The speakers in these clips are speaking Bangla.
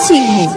সিংহ।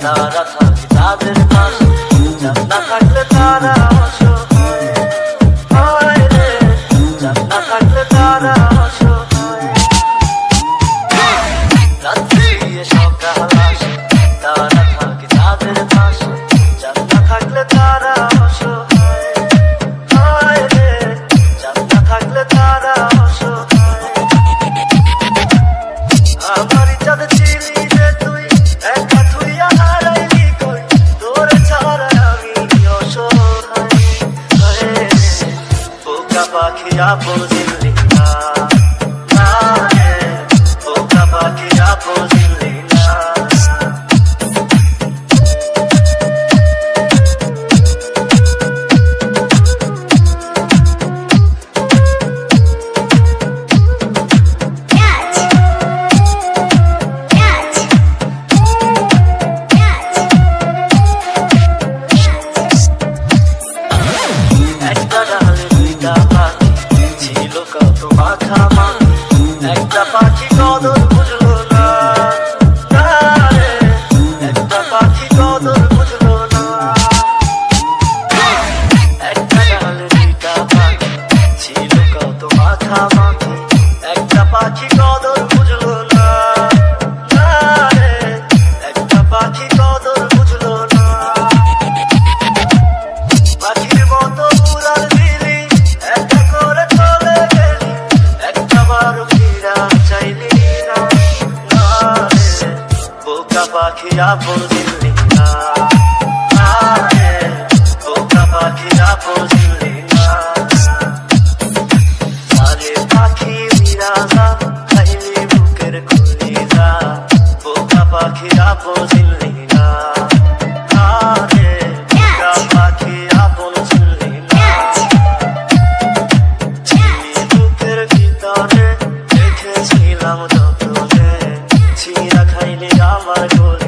তারা থাকে তাদের পাশে, চাঁদ না থাকলে তারা অসহায়, হায় রে, চাঁদ না থাকলে তারা অসহায়। রাত্রি সকাল আসে, তারা থাকে তাদের পাশে, চাঁদ না থাকলে তারা অসহায়, হায় রে, চাঁদ না থাকলে তারা অসহায়। আমার চাঁদ চিলি রে তুই, একা তুই হারাইলি কই, তোর ছাড়া আমি অসহায়, হায় রে, বোকা পাখি আপন চিনলি না, না রে, বোকা পাখি আপন চিনলি না। একটা ডালে দুইটা পাখি ছিল কত মাখামাখি, একটা পাখি কদর বুঝলো না, না রে, একটা পাখি কদর বুঝলো না। একটা ডালে দুইটা পাখি ছিল কত মাখামাখি, একটা পাখি কদর বুঝলো না, না রে, একটা পাখি কদর বুঝলো না। পাখির মতো উড়াল দিলি, একটা করে চলে গেলি, একটা বারো ফিরা চাইলি না, না রে, বোকা পাখি আপন চিনলি না, না রে, বোকা পাখি আপন চিনলি না। আরে পাখি বিরাজা খাইলি বুকের কলিজা, বোকা পাখি আপন চিনলি না, না রে, বোকা পাখি আপন চিনলি না। চিনি বুকের ভিতরে রেখেছিলাম যতনে, ছিঁড়া খাইলি আমার গলে।